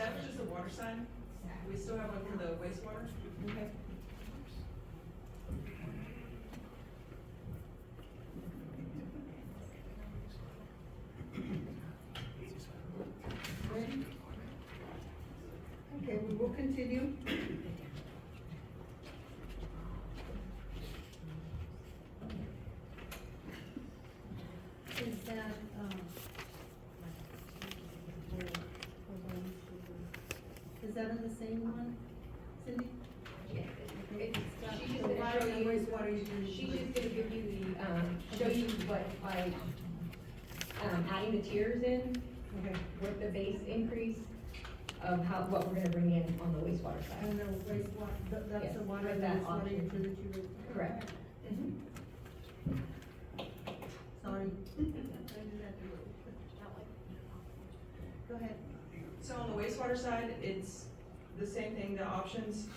that was just the water side. We still have one for the wastewater. Okay. Ready? Okay, we will continue. Is that, is that in the same one, Cindy? Yes. Okay. She's just The gonna water show and you, wastewater usually. she's just gonna give you the, show you what by, adding the tiers in, Okay. with the base increase of how, what we're gonna bring in on the wastewater side. And the wastewater, that's Yes, the water with and that wastewater option. utility rate. Correct. Sorry. Go ahead. So on the wastewater side, it's the same thing, the options,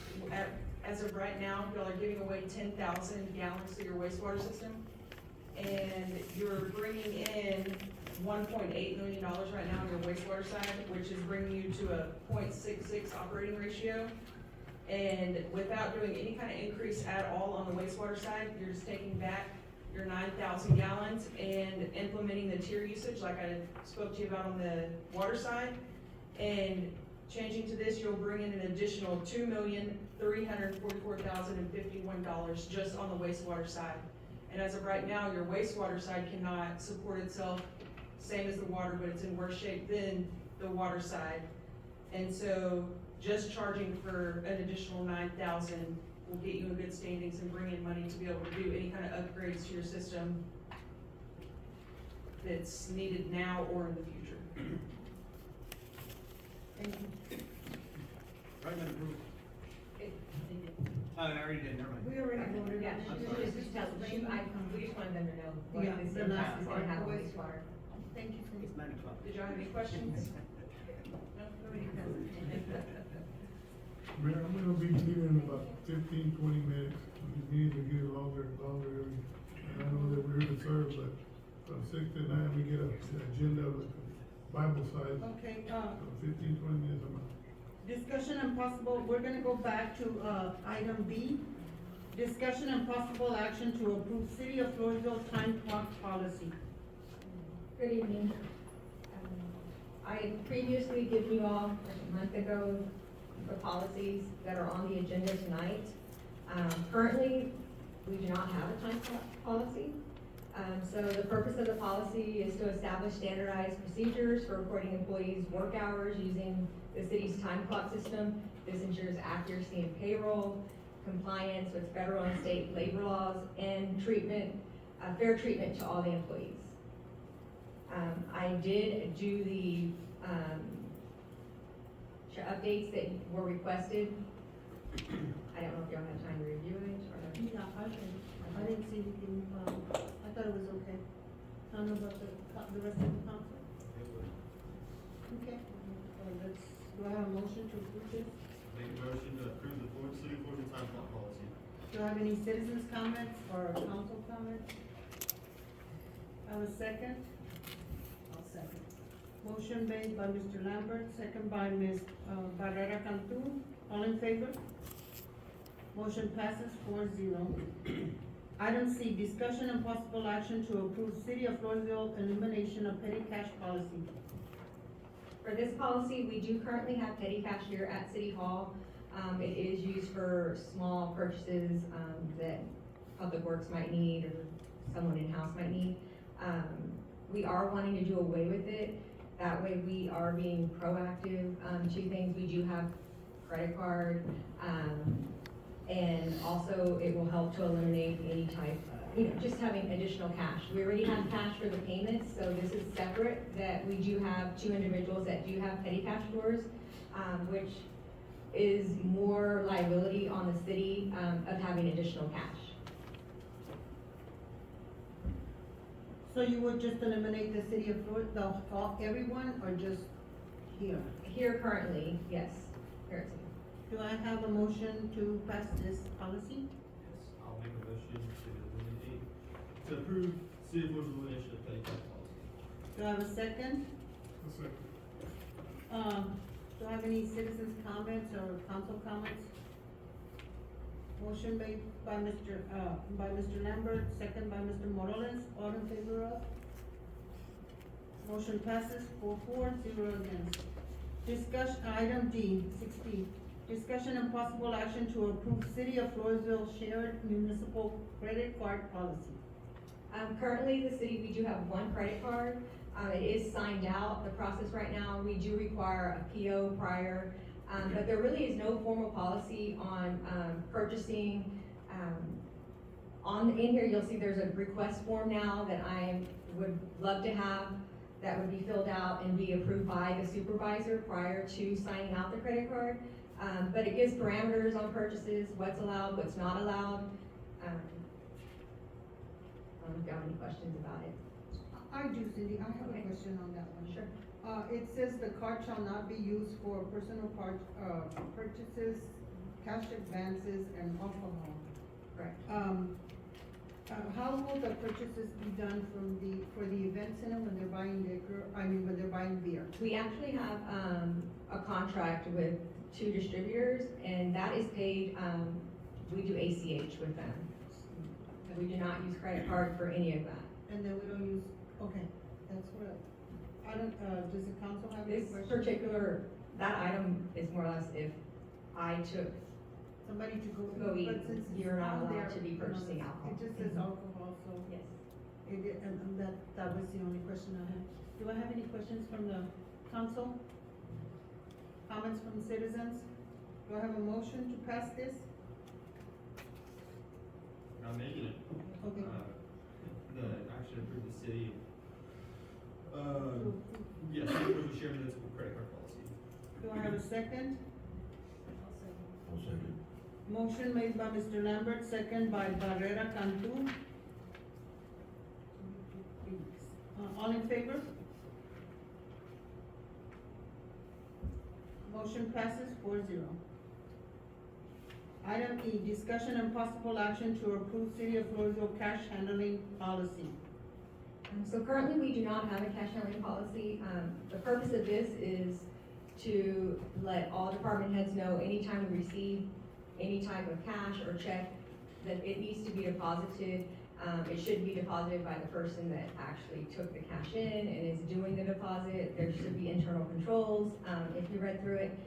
as of right now, y'all are giving away 10,000 gallons to your wastewater system. And you're bringing in $1.8 million right now on your wastewater side, which is bringing you to a 0.66 operating ratio. And without doing any kind of increase at all on the wastewater side, you're just taking back your 9,000 gallons and implementing the tier usage like I spoke to you about on the water side. And changing to this, you'll bring in an additional $2,344,051 just on the wastewater side. And as of right now, your wastewater side cannot support itself, same as the water, but it's in worse shape than the water side. And so just charging for an additional 9,000 will get you in good standings and bring in money to be able to do any kind of upgrades to your system that's needed now or in the future. Thank you. Recommend approval. Oh, I already did, never mind. We already voted. Yeah, I'm she sorry. just tell, we just wanted them to know what Yeah, this the last impact is gonna have on part was- wastewater. Thank you, Cindy. It's 9 o'clock. Did y'all have any questions? Man, I'm gonna be leaving in about 15-20 minutes. We need to get longer and longer. And I know that we're here to serve, but from 6 to 9, we get an agenda of the Bible side. Okay, So 15-20 minutes, I'm out. discussion and possible, we're gonna go back to, item B. Discussion and possible action to approve City of Floresville time clock policy. Good evening. I had previously given you all, like a month ago, the policies that are on the agenda tonight. Currently, we do not have a time clock policy. So the purpose of the policy is to establish standardized procedures for recording employees' work hours using the city's time clock system. This ensures accuracy in payroll, compliance with federal and state labor laws, and treatment, fair treatment to all the employees. I did do the, updates that were requested. I don't know if y'all had time to review it, or. Yeah, I didn't see anything, I thought it was okay. I don't know about the rest of the council. Okay, let's, do I have a motion to approve this? Make a motion to approve the City of Floresville time clock policy. Do I have any citizens' comments or council comments? Have a second? I'll second. Motion made by Mr. Lambert, second by Ms. Barrera Cantu. All in favor? Motion passes 4-0. Item C, discussion and possible action to approve City of Floresville elimination of petty cash policy. For this policy, we do currently have petty cash here at City Hall. It is used for small purchases, that Public Works might need, or someone in-house might need. We are wanting to do away with it. That way we are being proactive, to things. We do have credit card, and also it will help to eliminate any type of, just having additional cash. We already have cash for the payments, so this is separate, that we do have 2 individuals that do have petty cash drawers, which is more liability on the city, of having additional cash. So you would just eliminate the City of Floresville, everyone, or just here? Here currently, yes, here at City. Do I have a motion to pass this policy? Yes, I'll make a motion to approve City of Floresville elimination of petty cash policy. Do I have a second? A second. Do Do I have any citizens' comments or council comments? Motion made by Mr. Lambert, second by Mr. Morales, all in favor of? Motion passes 4-0 against. Item D, 6D, discussion and possible action to approve City of Floresville shared municipal credit card policy. Currently, the city, we do have one credit card. It is signed out. The process right now, we do require a PO prior, but there really is no formal policy on, purchasing. In here, you'll see there's a request form now that I would love to have, that would be filled out and be approved by the supervisor prior to signing out the credit card. But it gives parameters on purchases, what's allowed, what's not allowed. I don't know if you have any questions about it. I do, Cindy, I have a Okay. question on that one. Sure. It says the card shall not be used for personal purchases, cash advances, and alcohol. Correct. How will the purchases be done for the event center when they're buying when they're buying beer? We actually have, a contract with 2 distributors, and that is paid, we do ACH with them. So we do not use credit card for any of that. And then we don't use, okay, that's what, does the council have any This questions? particular, that item is more or less if I took, Somebody to go. Go eat, but since it's you're not on allowed there, to be purchasing alcohol. It just says Mhm. alcohol, so yes. that was the only question I had. Do I have any questions from the council? Comments from citizens? Do I have a motion to pass this? I'm making it. Okay. The action approved the city. Yes, we share municipal credit card policy. Do I have a second? I'll second. Motion made by Mr. Lambert, second by Barrera Cantu. All in favor? Motion passes 4-0. Item E, discussion and possible action to approve City of Floresville cash handling policy. So currently, we do not have a cash handling policy. The purpose of this is to let all department heads know anytime we receive any type of cash or check, that it needs to be deposited. It should be deposited by the person that actually took the cash in and is doing the deposit. There should be internal controls, if you read through it.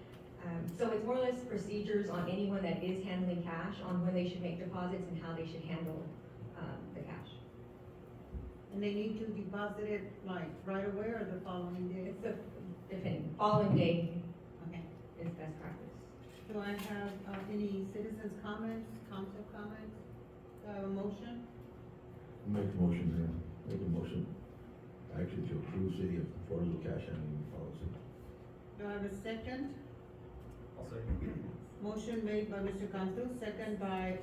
So it's more or less procedures on anyone that is handling cash on when they should make deposits and how they should handle, the cash. And they need to deposit it like right away or the following day? It's the, depending, following day Okay. is best practice. Do I have, any citizens' comments, council comments? Do I have a motion? Make the motion, Mayor. Make a motion. Action to approve City of Floresville cash handling policy. Do I have a second? I'll say. Motion made by Mr. Cantu, second by,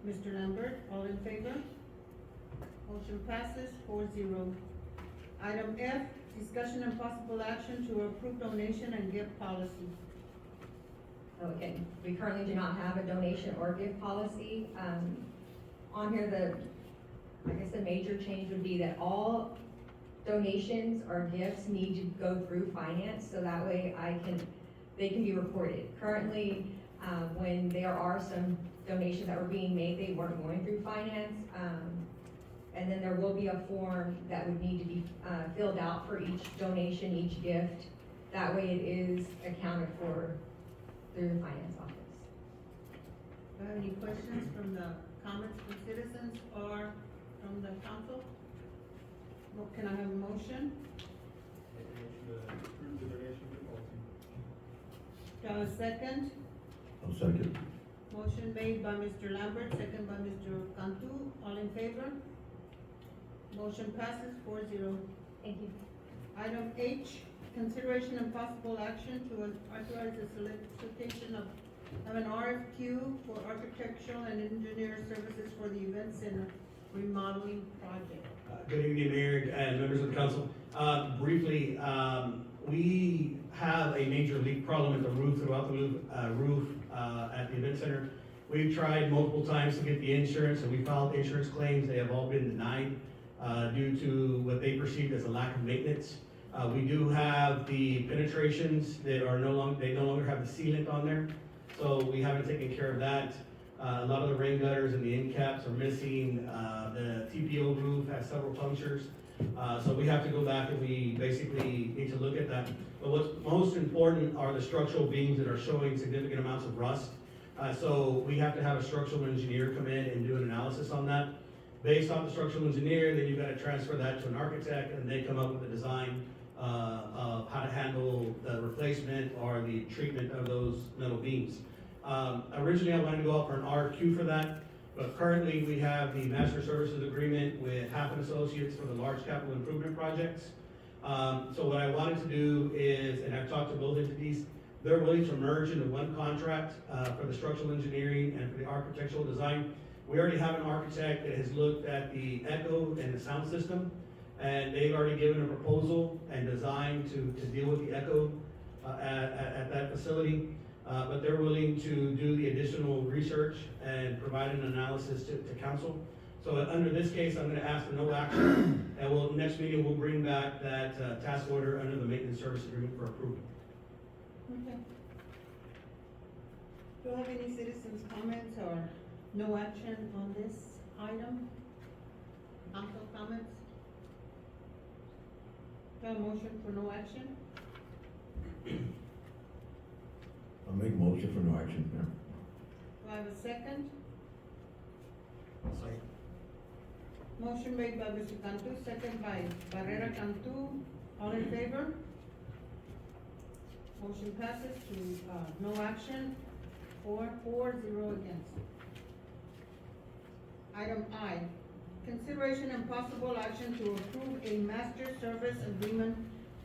Mr. Lambert, all in favor? Motion passes 4-0. Item F, discussion and possible action to approve donation and gift policy. So again, we currently do not have a donation or gift policy. On here, I guess the major change would be that all donations or gifts need to go through finance, so that way they can be reported. Currently, when there are some donations that were being made, they weren't going through finance. And then there will be a form that would need to be, filled out for each donation, each gift. That way it is accounted for through the finance office. Do I have any questions from the comments from citizens or from the council? Well, can I have a motion? Make a motion to approve the donation gift policy. Do I have a second? I'll second. Motion made by Mr. Lambert, second by Mr. Cantu, all in favor? Motion passes 4-0. Thank you. Item H, consideration and possible action to authorize the solicitation of an RFQ for architectural and engineer services for the event center remodeling project. Good evening, Mayor and members of the council. Briefly, we have a major leak problem at the roof, throughout the roof at the event center. We've tried multiple times to get the insurance, and we filed insurance claims. They have all been denied due to what they perceived as a lack of maintenance. We do have the penetrations that are they no longer have the sealant on there, so we haven't taken care of that. A lot of the rain gutters and the end caps are missing. The TPO roof has several punctures. So we have to go back and we basically need to look at that. But what's most important are the structural beams that are showing significant amounts of rust. So we have to have a structural engineer come in and do an analysis on that. Based off the structural engineer, then you've got to transfer that to an architect, and they come up with a design of how to handle the replacement or the treatment of those metal beams. Originally, I wanted to go out for an RFQ for that, but currently we have the master services agreement with Half Associates for the large capital improvement projects. So what I wanted to do is, and I've talked to both entities, they're willing to merge into one contract for the structural engineering and for the architectural design. We already have an architect that has looked at the echo and the sound system, and they've already given a proposal and design to deal with the echo at that facility. But they're willing to do the additional research and provide an analysis to council. So under this case, I'm gonna ask for no action, and next meeting, we'll bring back that task order under the maintenance service agreement for approval. Okay. Do you have any citizens' comments or no action on this item? Council comments? Do you have a motion for no action? I'll make a motion for no action, Mayor. Do I have a second? Second. Motion made by Mr. Cantu, second by Barrera Cantu. All in favor? Motion passes to, no action, 4-0 against. Item I, consideration and possible action to approve a master service agreement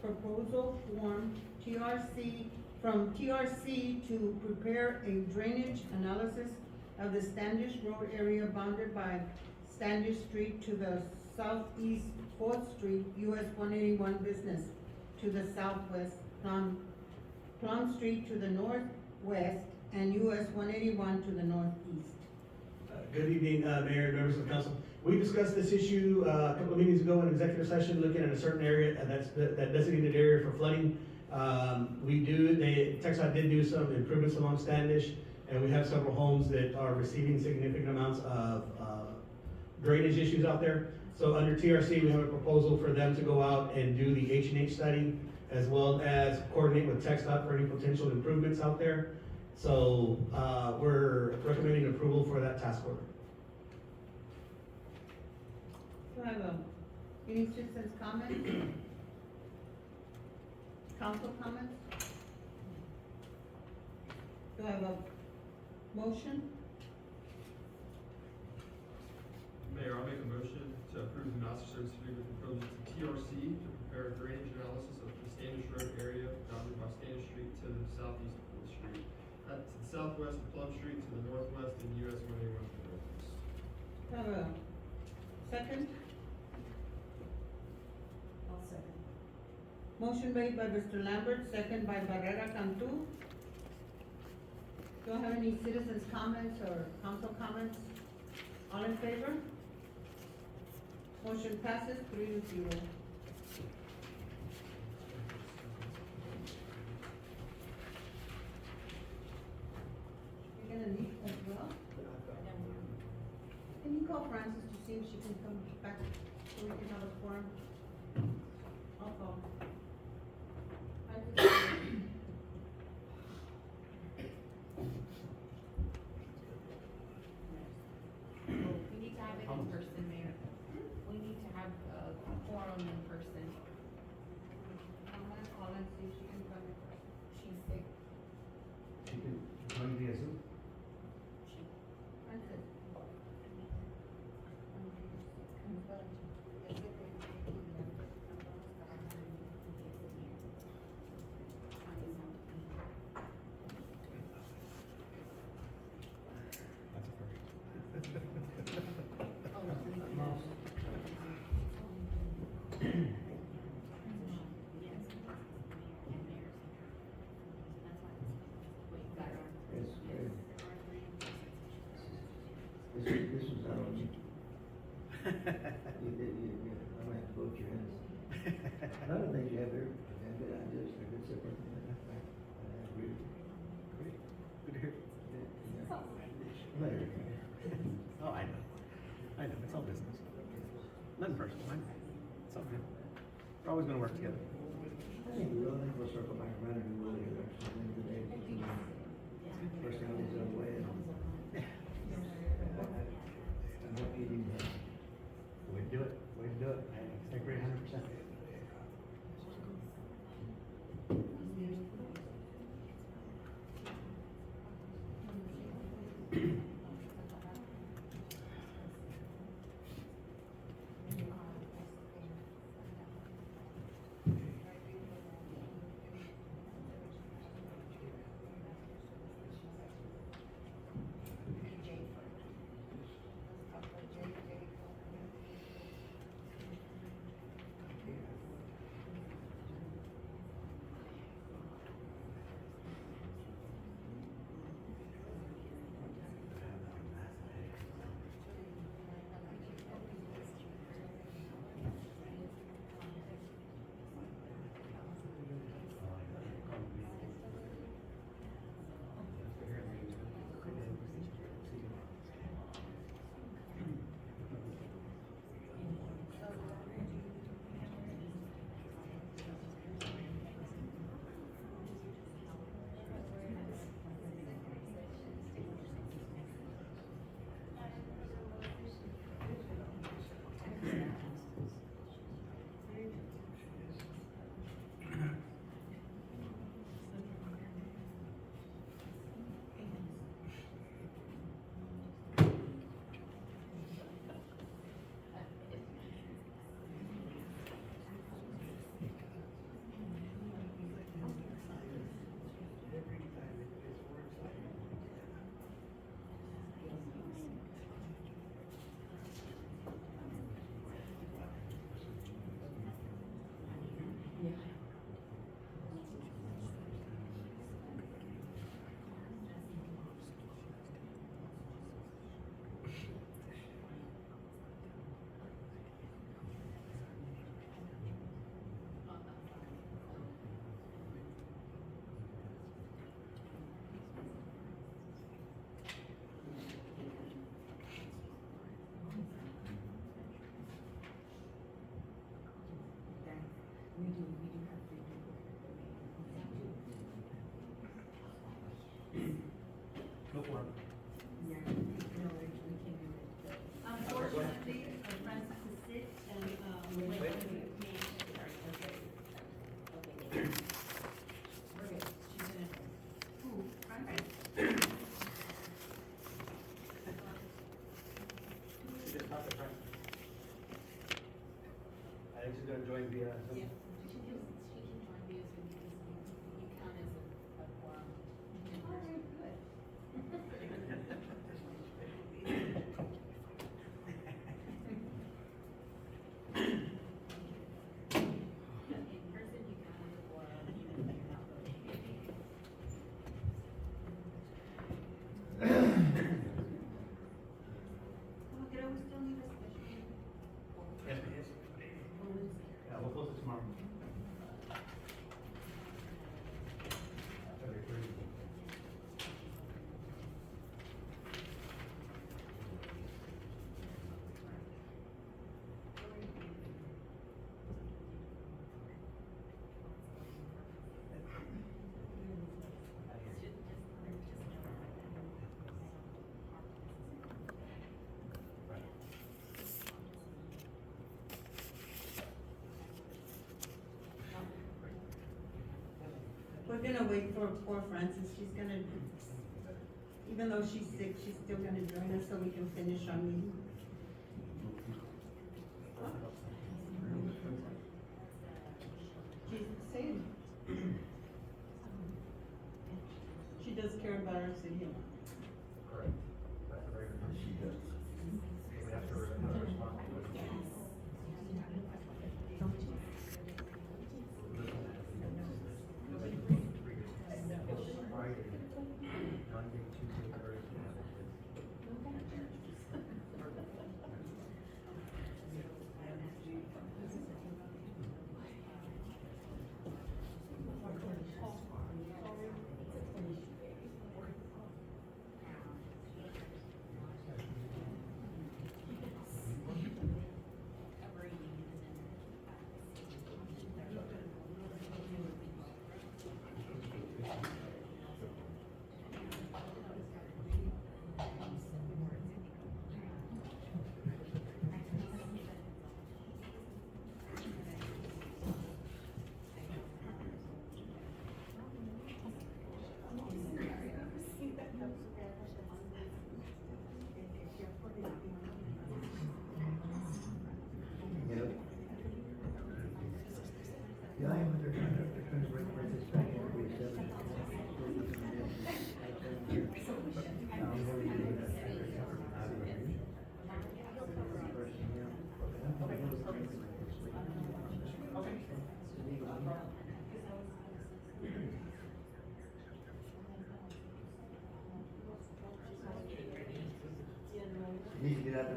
proposal form, TRC, from TRC to prepare a drainage analysis of the Standish Road area bounded by Standish Street to the southeast, 4th Street, US 181 business to the southwest, Plum Street to the northwest, and US 181 to the northeast. Good evening, Mayor and members of the council. We discussed this issue a couple of meetings ago in executive session, looking at a certain area, and that's that designated area for flooding. TxDOT did do some improvements along Standish, and we have several homes that are receiving significant amounts of drainage issues out there. So under TRC, we have a proposal for them to go out and do the H&H study, as well as coordinate with TxDOT for any potential improvements out there. So, we're recommending approval for that task order. Do I have any citizens' comments? Council comments? Do I have a motion? Mayor, I'll make a motion to approve the master service agreement proposal to TRC to prepare a drainage analysis of the Standish Road area bounded by Standish Street to the southeast of the street. To the southwest of Plum Street, to the northwest, and US 181 to the northeast. Do I have a second? I'll second. Motion made by Mr. Lambert, second by Barrera Cantu. Do I have any citizens' comments or council comments? All in favor? Motion passes 3-0. You're gonna leave as well? Can you call Francis to see if she can come back so we can have a forum? I'll call. We need to have it in person, Mayor. We need to have a forum in person. I'm gonna call and see if she can come in. She's sick. Francis. This was out on you. I'm gonna have to vote your hands. Another thing you have there, and good ideas, a good support. I agree. Great. Good to hear. Yeah. I'm not here. Oh, I know. I know, it's all business. Nothing personal, I know. It's all good. We're always gonna work together. I think we will, I think we'll circle back around and do it actually, at the end of the day. Personalities are the way, and I'm happy you do that. Way to do it, way to do it. I agree 100%. Go for it. Unfortunately, Francis is sick and, wait. We're good, she's gonna. Who? Francis? You just talked to Frank. I think she's gonna join via Zoom. Yeah, she can join me as you count as a quorum. All right, good. In person, you count as a quorum, even if you're not voting. Oh, did I still need a special? Yes, yes. Yeah, we'll close it tomorrow. We're gonna wait for poor Francis, she's gonna, even though she's sick, she's still gonna join us so we can finish our meeting. She's saying. She does care about our city. Correct. That's very good. She does. We have to respond to it. Monday, Tuesday, Thursday.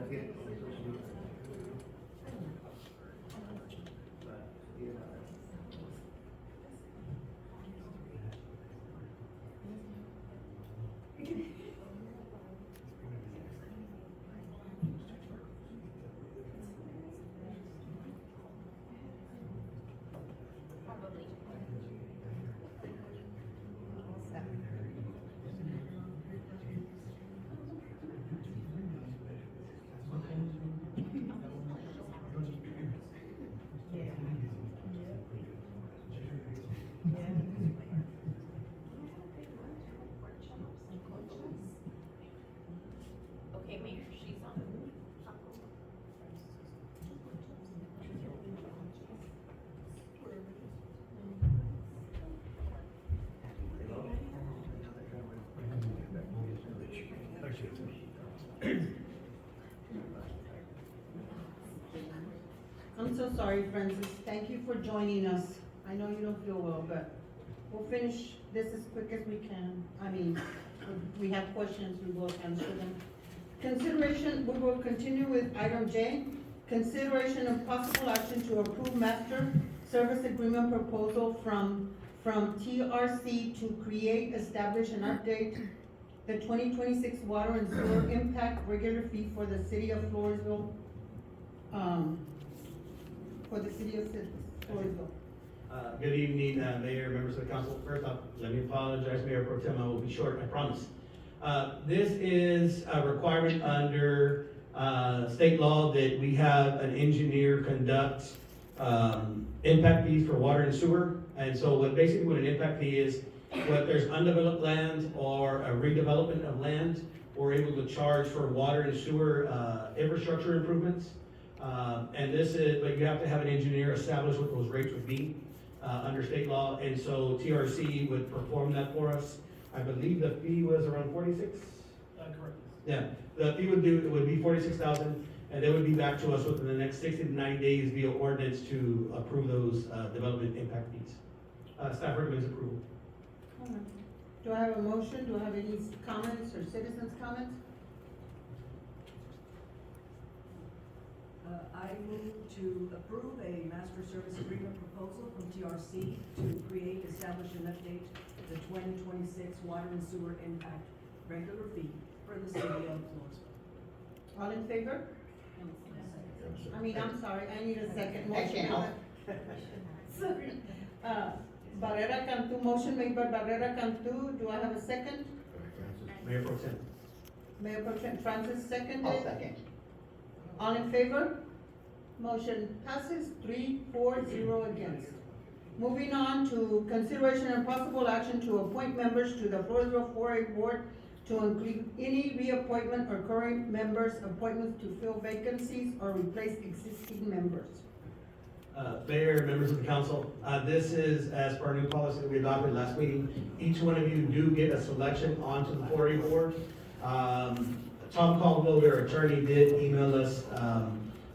get. Probably. Okay, Mayor, she's on. I'm so sorry, Francis. Thank you for joining us. I know you don't feel well, but we'll finish this as quick as we can. I mean, if we have questions, we will answer them. Consideration, we will continue with item J. Consideration of possible action to approve master service agreement proposal from TRC to create, establish, and update the 2026 water and sewer impact regular fee for the city of Floresville, Floresville. Good evening, Mayor, members of the council. First off, let me apologize, Mayor Pro Tem, I will be short, I promise. This is a requirement under state law that we have an engineer conduct impact fees for water and sewer. And so basically what an impact fee is, when there's undeveloped land or a redevelopment of land, we're able to charge for water and sewer infrastructure improvements. And this is, but you have to have an engineer establish what those rates would be under state law. And so TRC would perform that for us. I believe the fee was around 46? Correct. Yeah, the fee would be 46,000, and they would be back to us within the next 60 to 90 days via ordinance to approve those development impact fees. Staff recommends approval. Do I have a motion? Do I have any comments or citizens' comments? I move to approve a master service agreement proposal from TRC to create, establish, and update the 2026 water and sewer impact regular fee for the city of Floresville. All in favor? I'm sorry, I need a second. I can't help. Sorry. Barrera Cantu, motion made by Barrera Cantu. Do I have a second? Mayor Pro Tem. Mayor Pro Tem Francis, seconded. I'll second. All in favor? Motion passes 3-4-0 against. Moving on to consideration and possible action to appoint members to the Floresville 4A Board to include any reappointment or current members' appointments to fill vacancies or replace existing members. Mayor, members of the council, this is as per our new policy that we adopted last meeting. Each one of you do get a selection onto the 4A board. Tom Caldwell, their attorney, did email us,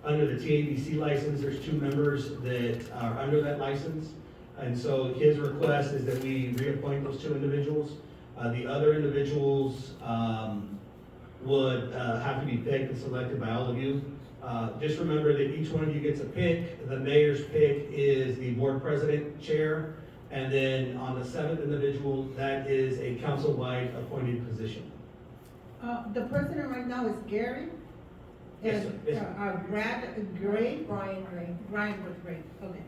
under the TABC license, there's 2 members that are under that license. And so his request is that we reappoint those 2 individuals. The other individuals, would, have to be picked and selected by all of you. Just remember that each one of you gets a pick. The mayor's pick is the board president chair. And then on the 7th individual, that is a council-wide appointed position. The president right now is Gary. Yes, sir. Yes, sir. Brad Gray. Brian Gray, Brian Gray, okay.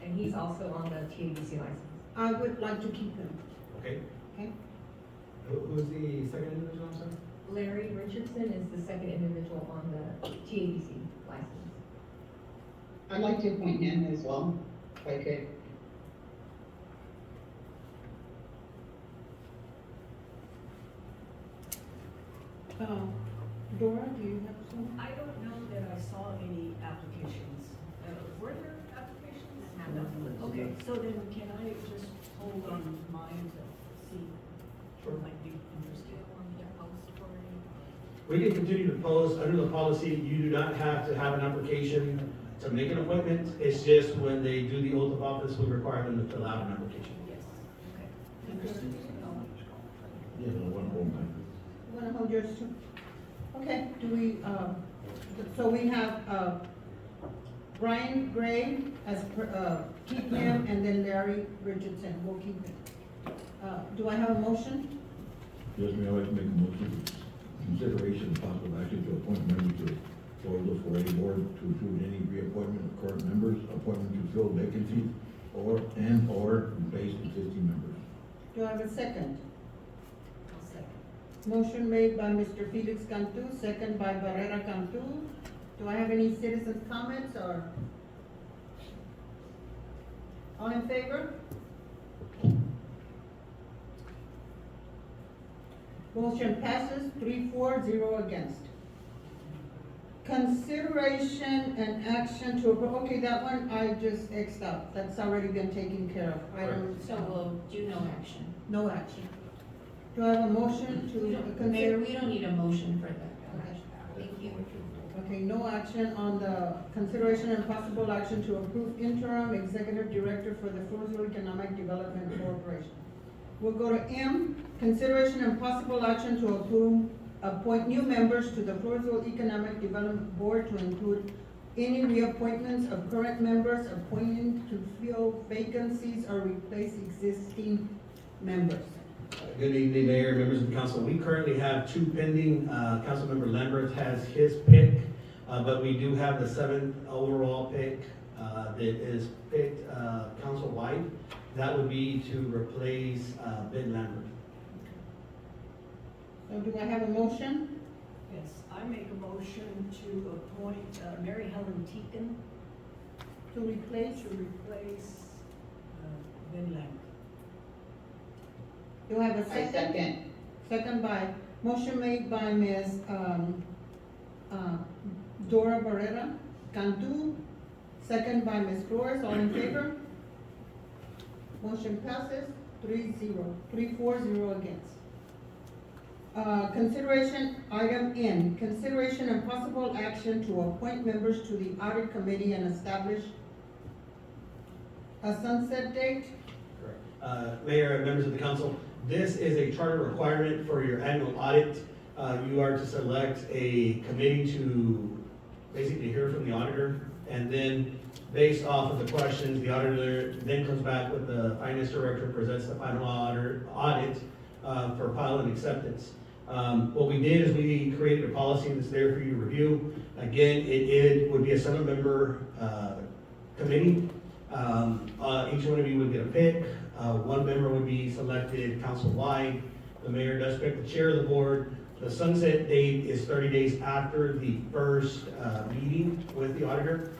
and he's also on the TABC license. I would like to keep him, Okay. okay? Who's the second individual, I'm sorry? Larry Richardson is the second individual on the TABC license. I'd like to appoint him as well, if I could. Dora, do you have some? I don't know that I saw any applications. Were there applications? Okay, so then can I just hold on mine to see who might be interested? We can continue to post under the policy. You do not have to have an application to make an appointment. It's just when they do the oath of office, we require them to fill out an application. Yes, okay. Understood. Yeah, no, one more, man. You wanna hold yours too? Okay, do we, So we have, Brian Gray as, keep him, and then Larry Richardson, we'll keep him. Do I have a motion? Yes, Mayor, I'd like to make a motion, consideration of possible action to appoint members to Floresville 4A board to include any reappointment of current members, appointment to fill vacancies, or replace existing members. Do I have a second? I'll second. Motion made by Mr. Felix Cantu, second by Barrera Cantu. Do I have any citizens' comments or? All in favor? Motion passes 3-4-0 against. Consideration and action to approve, okay, that one I just Xed out, that's already been taken care of. Item, So we'll do no action. no action. Do I have a motion to Mayor, consider? we don't need a motion for that. Okay. Thank you. Okay, no action on the consideration and possible action to approve interim executive director for the Floresville Economic Development Corporation. We'll go to M, consideration and possible action to appoint new members to the Floresville Economic Development Board to include any reappointments of current members, appointing to fill vacancies or replace existing members. Good evening, Mayor, members of the council. We currently have two pending. Councilmember Lambert has his pick, but we do have the 7th overall pick that is picked council-wide. That would be to replace Ben Lambert. So do I have a motion? Yes, I make a motion to appoint Mary Helen Teakin To replace? to replace Ben Lambert. Do I have a second? second. Second by, motion made by Ms. Dora Barrera Cantu, second by Ms. Flores, all in favor? Motion passes 3-4-0 against. Consideration, item N, consideration and possible action to appoint members to the audit committee and establish a sunset date. Mayor and members of the council, this is a charter requirement for your annual audit. You are to select a committee to basically hear from the auditor, and then based off of the questions, the auditor then comes back with the finance director, presents the final audit for file and acceptance. What we did is we created a policy that's there for you to review. Again, it would be a 7-member committee. Each one of you would get a pick. One member would be selected council-wide. The mayor does pick the chair of the board. The sunset date is 30 days after the first meeting with the auditor.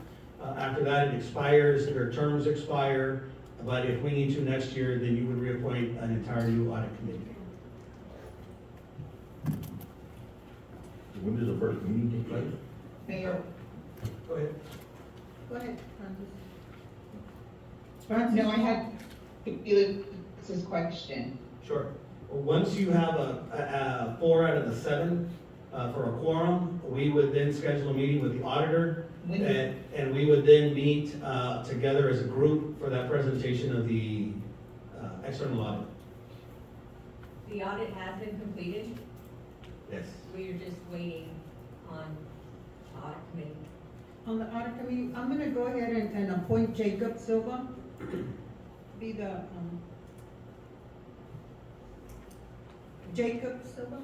After that, it expires, their terms expire, but if we need to next year, then you would reappoint an entire new audit committee. When does the first meeting take place? Mayor, Go ahead. Go ahead, Francis. no, I had Felix's question. Sure. Well, once you have a 4 out of the 7 for a quorum, we would then schedule a meeting with the auditor, When- and we would then meet together as a group for that presentation of the external audit. The audit has been completed, Yes. we are just waiting on the audit committee. On the audit committee, I'm gonna go ahead and appoint Jacob Silva, be the, Jacob Silva?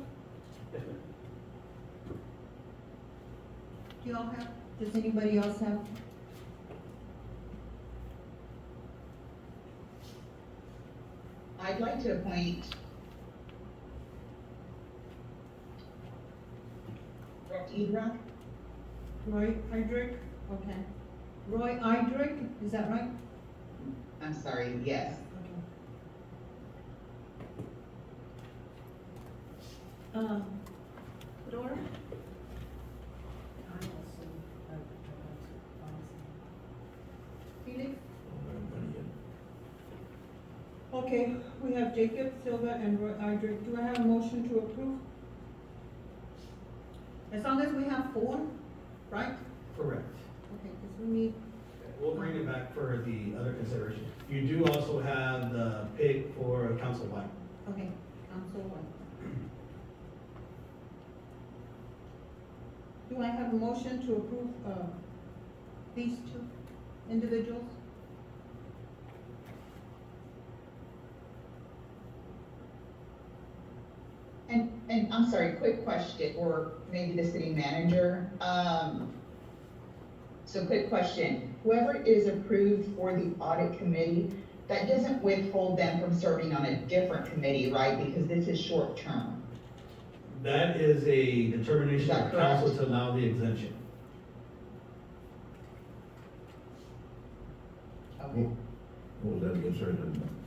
Do y'all have, does anybody else have? I'd like to appoint Idra. Roy Idrick, okay. Roy Idrick, is that right? I'm sorry, yes. Okay. Dora? I also have Felix? Okay, we have Jacob Silva and Roy Idrick. Do I have a motion to approve? As long as we have 4, right? Correct. Okay, because we need, We'll bring it back for the other consideration. You do also have the pick for council-wide. okay, Council 1. Do I have a motion to approve, these two individuals? And I'm sorry, quick question, or maybe the city manager. So quick question, whoever is approved for the audit committee, that doesn't withhold them from serving on a different committee, right? Because this is short term. That is a determination Is that of council correct? to allow the exemption. Okay. What was that again, sir?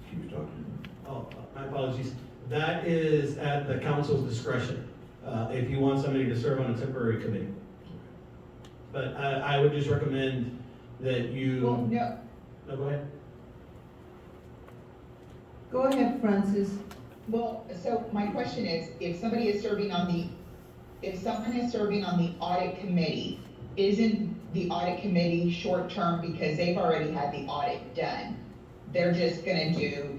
She was talking. Oh, my apologies. That is at the council's discretion, if you want somebody to serve on a temporary committee. But I would just recommend that you. Well, no, No, go ahead. Go ahead, Francis. well, so my question is, if someone is serving on the audit committee, isn't the audit committee short term because they've already had the audit done? They're just gonna do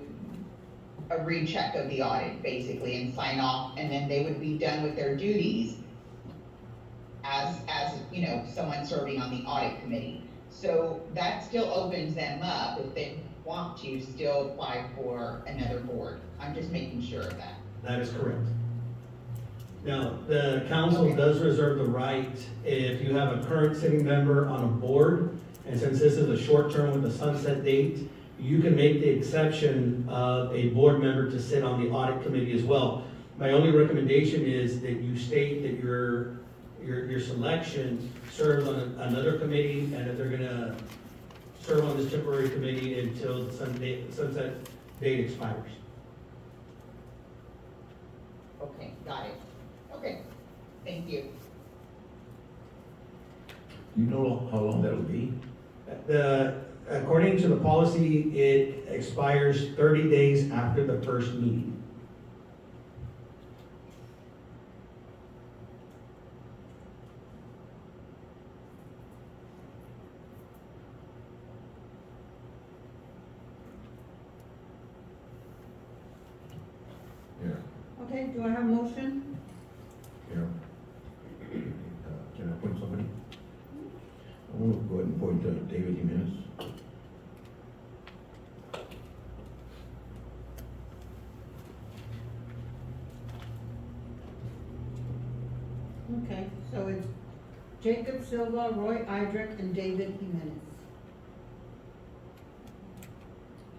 a recheck of the audit, basically, and sign off, and then they would be done with their duties as, you know, someone serving on the audit committee. So that still opens them up if they want to still apply for another board. I'm just making sure of that. That is correct. Now, the council Okay. does reserve the right, if you have a current sitting member on a board, and since this is a short term with a sunset date, you can make the exception of a board member to sit on the audit committee as well. My only recommendation is that you state that your selection serves on another committee, and that they're gonna serve on this temporary committee until the sunset date expires. Okay, got it. Okay, thank you. Do you know how long that'll be? According to the policy, it expires 30 days after the first meeting. Yeah, Okay, do I have a motion? yeah. Can I appoint somebody? I want to go ahead and appoint David Jimenez. Okay, so it's Jacob Silva, Roy Idrick, and David Jimenez.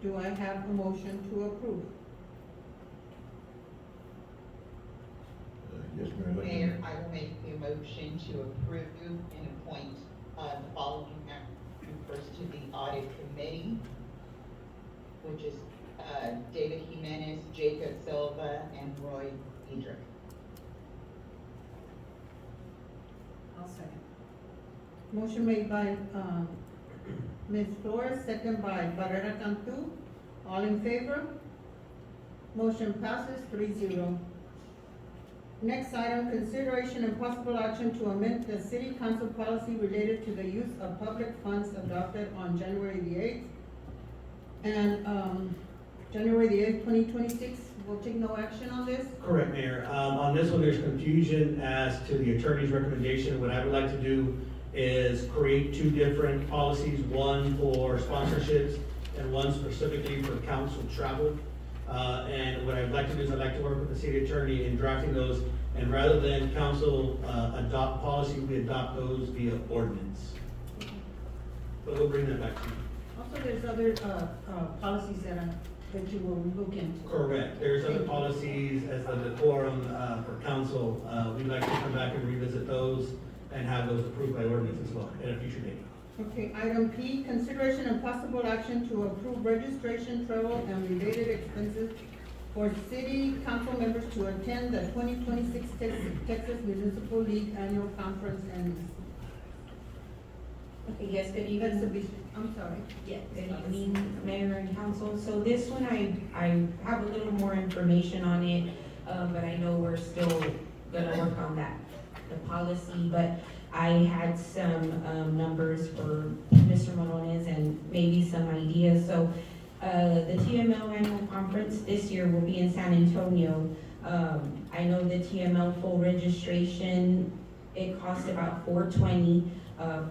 Do I have a motion to approve? Yes, Mayor. I'd like to- Mayor, I will make the motion to approve and appoint, the following members to the audit committee, which is, David Jimenez, Jacob Silva, and Roy Edrick. I'll second. Motion made by, Ms. Flores, second by Barrera Cantu. All in favor? Motion passes 3-0. Next item, consideration and possible action to amend the city council policy related to the use of public funds adopted on January the 8th. And, January the 8th, 2026, we'll take no action on this? Correct, Mayor. On this one, there's confusion as to the attorney's recommendation. What I would like to do is create two different policies, one for sponsorships and one specifically for council travel. And what I'd like to do is I'd like to work with the city attorney in drafting those, and rather than council adopt policy, we adopt those via ordinance. But we'll bring that back to you. Also, there's other, policies that you will look into. Correct. There's other policies as the decorum for council. We'd like to come back and revisit those and have those approved by ordinance as well at a future date. Okay, item P, consideration and possible action to approve registration, travel, and related expenses for city council members to attend the 2026 Texas Municipal League Annual Conference and Okay, yes, good evening. exhibition. I'm sorry. Yes, good evening, Mayor and Council. So this one, I have a little more information on it, but I know we're still gonna work on that, the policy, but I had some, numbers for Mr. Morones and maybe some ideas. So, the TML annual conference this year will be in San Antonio. I know the TML full registration it costs about $420,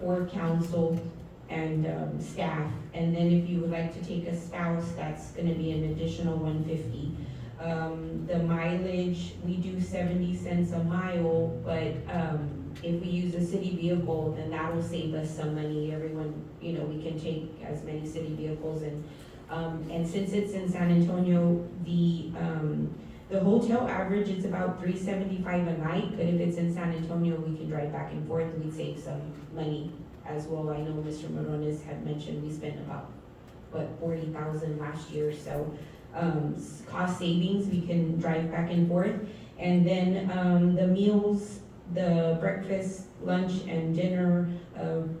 for council and, staff. And then if you would like to take a spouse, that's gonna be an additional $150. The mileage, we do 70 cents a mile, but, if we use a city vehicle, then that'll save us some money. Everyone, you know, we can take as many city vehicles and since it's in San Antonio, the hotel average is about $375 a night, but if it's in San Antonio, we can drive back and forth, we'd save some money as well. I know Mr. Morones had mentioned we spent about, $40,000 last year, so, cost savings, we can drive back and forth. And then, the meals, the breakfast, lunch, and dinner,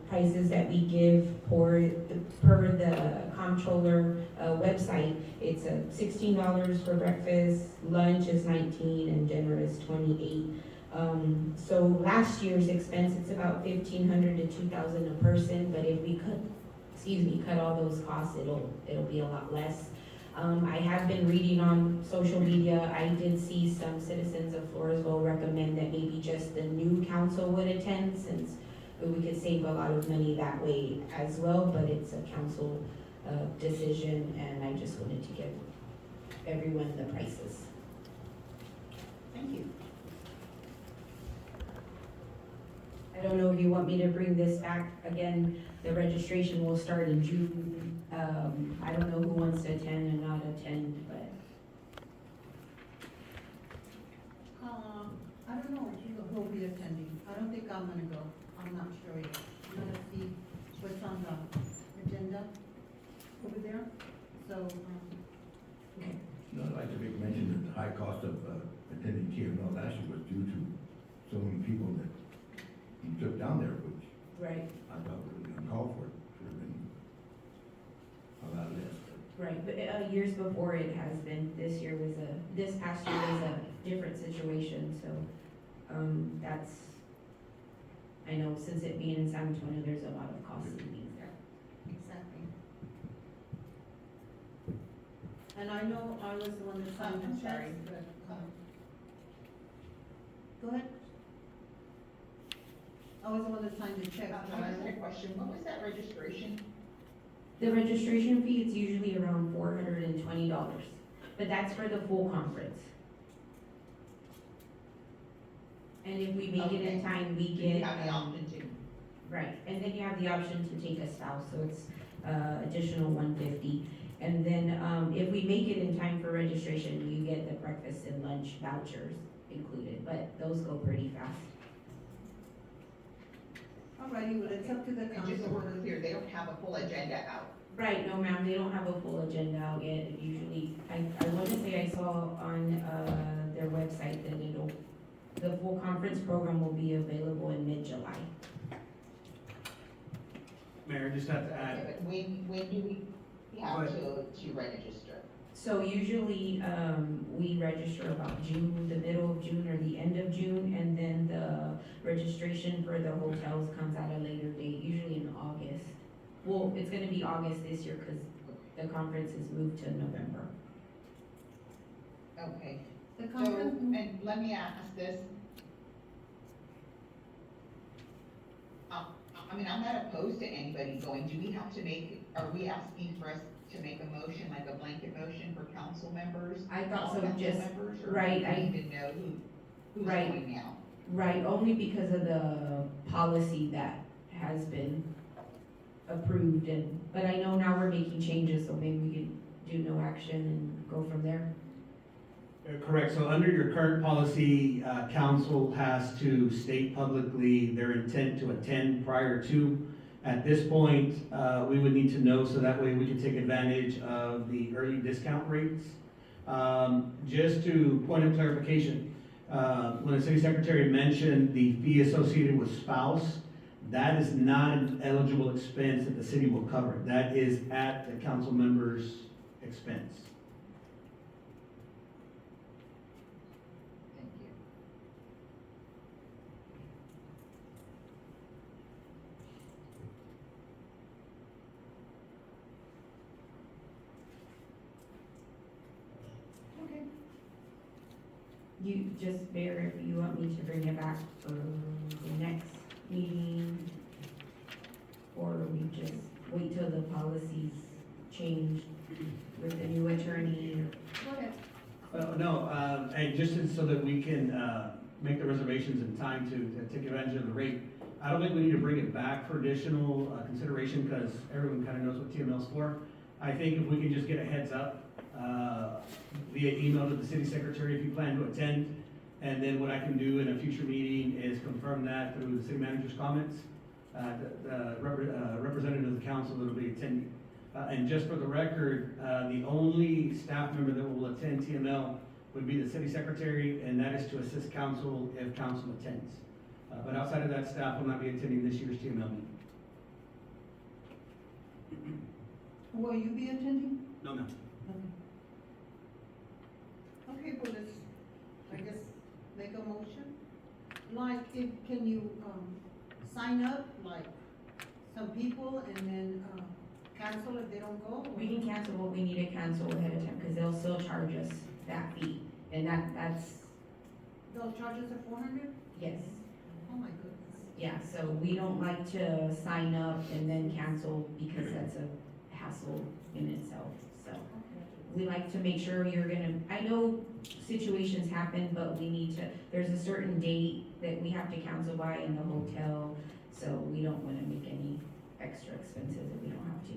prices that we give per the comptroller, website, it's $16 for breakfast, lunch is $19, and dinner is $28. So last year's expense, it's about $1,500 to $2,000 a person, but if we cut all those costs, it'll be a lot less. I have been reading on social media, I did see some citizens of Floresville recommend that maybe just the new council would attend, since we could save a lot of money that way as well, but it's a council, decision, and I just wanted to give everyone the prices. Thank you. I don't know if you want me to bring this back again. The registration will start in June. I don't know who wants to attend and not attend, but. I don't know who will be attending. I don't think I'm gonna go. I'm not sure yet. I'm gonna see what's on the agenda over there. So, Okay. No, I'd like to make mention that the high cost of attending TML last year was due to so many people that you took down there, which Right, I thought was uncalled for. Should have been a lot less. right, but years before it has been, this past year was a different situation, so, that's, I know since it being in San Antonio, there's a lot of cost savings there. exactly. And I know I was the one that signed the checks, but, go ahead. I was the one that signed the check. I just had a question, what was that registration? The registration fee is usually around $420, but that's for the full conference. And if we make it in Okay. time, we You get. have the option to. Right, and then you have the option to take a spouse, so it's, additional $150. And then, if we make it in time for registration, you get the breakfast and lunch vouchers included, but those go pretty fast. Alrighty, well, it's up to the And just so council. we're clear, they don't have a full agenda out. Right, no ma'am, they don't have a full agenda out yet. Usually, I wanna say I saw on, their website that the full conference program will be available in mid-July. Mayor, just have to Okay, add, but when do we have to register? So usually, we register about June, the middle of June or the end of June, and then the registration for the hotels comes at a later date, usually in August. Well, it's gonna be August this year, cause the conference is moved to November. Okay, The so, conference, and let me ask this. I mean, I'm not opposed to anybody going, do we have to are we asking for us to make a motion, like a blanket motion for council members? I thought All so, council just, members, or right, do we even know who's Right. going now? Right, only because of the policy that has been approved but I know now we're making changes, so maybe we can do no action and go from there. correct, so under your current policy, council has to state publicly their intent to attend prior to. At this point, we would need to know, so that way we can take advantage of the early discount rates. Just to point of clarification, when the city secretary mentioned the fee associated with spouse, that is not an eligible expense that the city will cover. That is at the council member's expense. Thank you. Okay. You, just Mayor, if you want me to bring it back for the next meeting, or we just wait till the policies change with the new attorney. Go ahead. No, and just so that we can, make the reservations in time to take advantage of the rate, I don't think we need to bring it back for additional, consideration, because everyone kind of knows what TML's for. I think if we can just get a heads up, via email to the city secretary if you plan to attend, and then what I can do in a future meeting is confirm that through the city manager's comments, the representative of the council that will be attending. And just for the record, the only staff member that will attend TML would be the city secretary, and that is to assist council if council attends. But outside of that, staff will not be attending this year's TML meeting. Will you be attending? No, ma'am. Okay, well, let's, I guess, make a motion. Like, if, can you, sign up, like, some people and then, cancel if they don't go? We can cancel what we need to cancel ahead of time, because they'll still charge us that fee, and that's, They'll charge us at 400? yes. Oh, my goodness. Yeah, so we don't like to sign up and then cancel, because that's a hassle in itself, so. We like to make sure you're gonna, I know situations happen, but we need to, there's a certain date that we have to cancel by in the hotel, so we don't wanna make any extra expenses if we don't have to.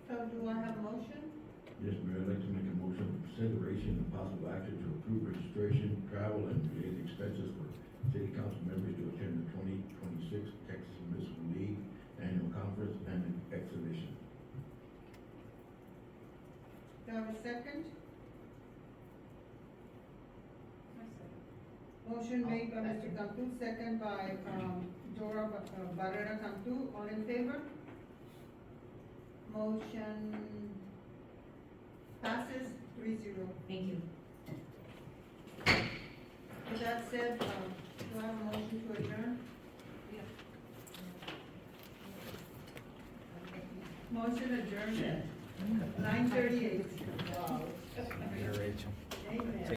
So do I have a motion? Yes, Mayor, I'd like to make a motion for consideration and possible action to approve registration, travel, and related expenses for city council members to attend the 2026 Texas Municipal League Annual Conference and Exhibition. Do I have a second? Motion made by Mr. Cantu, second by, Dora Barrera Cantu, all in favor? Motion passes 3-0. Thank you. With that said, do I have a motion to adjourn? Motion adjourned at 9:38. Mayor Rachel. Amen.